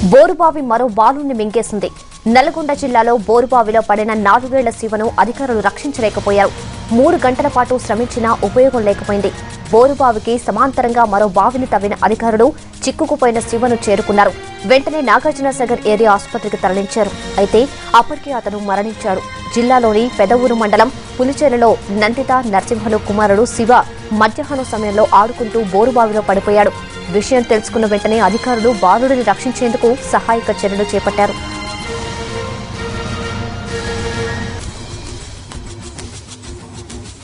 బోరుబావి మరో బాలుని మింగేసింది. నల్గొండ జిల్లాలో బోరుబావిలో పడిన 4 ఏళ్ల శివను అధికారులు రక్షించలేకపోయారు. 3 గంటల పాటు శ్రమించినా ఉపయోగం లేకపోయింది. బోరుబావికి సమాంతరంగా మరో బావిని తవ్విన అధికారులు చిక్కుకుపోయిన శివను చేరుకున్నారు. వెంటనే నాగార్జునసాగర్ ఏరియా ఆసుపత్రికి తరలించారు. అయితే అప్పటికే అతను మరణించాడు. జిల్లాలోని పెదవూరు మండలం పులిచెరలో నందిత నరసింహలు కుమారుడు శివ మధ్యాహ్నం సమయంలో ఆడుకుంటూ బోరుబావిలో పడిపోయాడు. విషయం తెలుసుకున్న వెంటనే అధికారులు బాలుడిని రక్షించేందుకు సహాయక చర్యలు చేపట్టారు.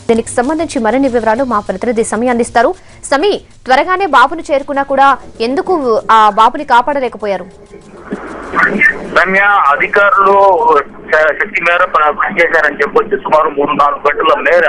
దీనికి సంబంధించి మరిన్ని వివరాలు మా ప్రతినిధి సమీ అందిస్తారు. సమీ, త్వరగానే బాబును చేరుకున్నా కూడా ఎందుకు ఆ బాబుని కాపాడలేకపోయారు? రమ్య, అధికారులు శక్తి మేర కృషి చేశారని చెప్పొచ్చు. సుమారు 3-4 గంటల మేర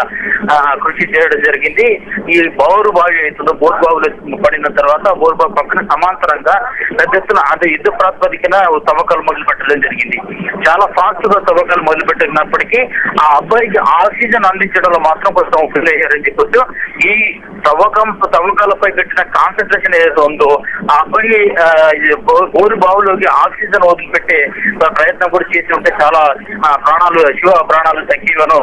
కృషి చేయడం జరిగింది. ఈ బోరు బావి అవుతుందో బోరు బావిలో పడిన తర్వాత బోరు బావి పక్కన సమాంతరంగా పెద్ద ఎత్తున అంటే యుద్ధ ప్రాతిపదికన తవ్వకాలు మొదలు పెట్టడం జరిగింది. చాలా ఫాస్ట్ గా తవ్వకాలు మొదలు పెట్టినప్పటికీ ఆ అబ్బాయికి ఆక్సిజన్ అందించడంలో మాత్రం కొంచెం ఫెయిల్ అయ్యారని చెప్పొచ్చు. ఈ తవ్వకాలపై కట్టిన కాన్సన్ట్రేషన్ ఏదైతే ఉందో ఆ అబ్బాయి బోరు బావిలోకి ఆక్సిజన్ వదిలిపెట్టే ప్రయత్నం కూడా చేసి ఉంటే చాలా శివ ప్రాణాలు తగ్గివను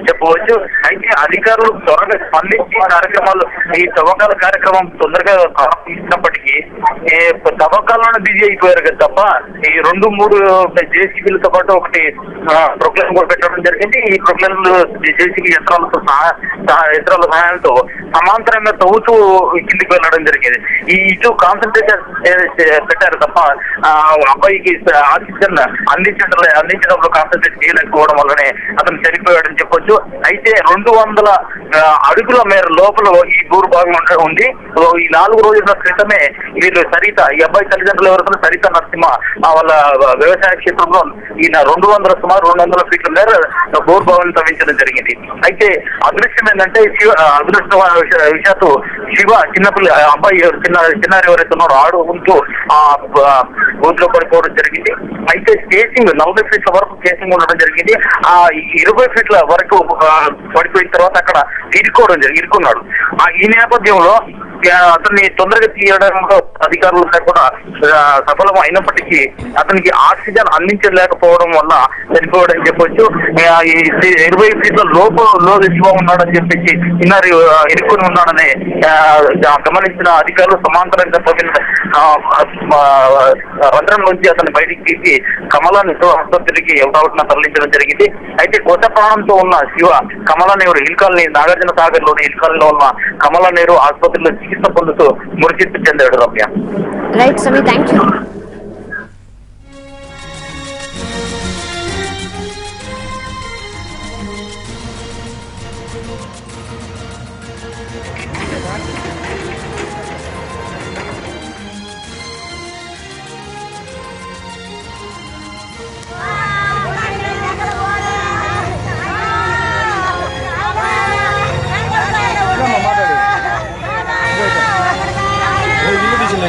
చెప్పవచ్చు. అయితే అధికారులు త్వరగా స్పందించి కార్యక్రమాలు ఈ తవ్వకాల కార్యక్రమం తొందరగా ప్రారంభించినప్పటికీ తవ్వకాలను బిజీ అయిపోయారు కదా తప్ప ఈ 2-3 జేసీబీలతో పాటు ఒకటి ప్రొక్లైన్ కూడా పెట్టడం జరిగింది. ఈ ప్రొక్లైన్ జేసీబీ యంత్రాల సహాయంతో సమాంతరంగా తవ్వుతూ కిందికి వెళ్ళడం జరిగింది. ఈ ఇటు కాన్సన్ట్రేషన్ పెట్టారు తప్ప అబ్బాయికి ఆక్సిజన్ అందించడంలో కాన్సన్ట్రేట్ చేయలేకపోవడం వల్లనే అతను చనిపోయాడని చెప్పొచ్చు. అయితే 200 అడుగుల మేర లోపల ఈ బోరు భాగం ఉంది. ఈ 4 రోజుల క్రితమే వీళ్ళు సరిత, ఈ అబ్బాయి తల్లిదండ్రులు ఎవరితో సరిత నరసింహ వాళ్ళ వ్యవసాయ క్షేత్రంలో ఈయన సుమారు 200 ఫీట్ల మేర బోరు భాగం తవ్వించడం జరిగింది. అయితే అదృష్టం ఏంటంటే విషయాత్తు శివ చిన్నపిల్ల అబ్బాయి చిన్నారి ఎవరైతే ఉన్నారో ఆడుకుంటూ ఆ బోర్డులో పడిపోవడం జరిగింది. అయితే కేసింగ్ 40 ఫీట్ల వరకు కేసింగ్ ఉండడం జరిగింది. ఆ 20 ఫీట్ల వరకు పడిపోయిన తర్వాత అక్కడ ఇరుక్కున్నాడు. ఈ నేపథ్యంలో అతన్ని తొందరగా తీయడంలో అధికారులు కూడా సఫలం అయినప్పటికీ అతనికి ఆక్సిజన్ అందించలేకపోవడం వల్ల చనిపోవడం చెప్పొచ్చు. 20 ఫీట్ల లోపల శివ ఉన్నాడని చెప్పేసి చిన్నారి ఇరుక్కుని ఉన్నాడని గమనించిన అధికారులు సమాంతరంగా తగిన రంధ్రం నుంచి అతన్ని బయటికి తీసి కమలాన్ని ఆసుపత్రికి ఎవరైనా తరలించడం జరిగింది. అయితే కొత్త ప్రాణంతో ఉన్న శివ కమలానేరు ఇల్కాలని నాగార్జున సాగర్ లోని ఇల్కాలలో ఉన్న కమలానేరు ఆసుపత్రిలో చికిత్స పొందుతూ మృతి చెందాడు. రమ్య, రైట్ సమీ, థ్యాంక్ యూ. ఇల్లు తీసింది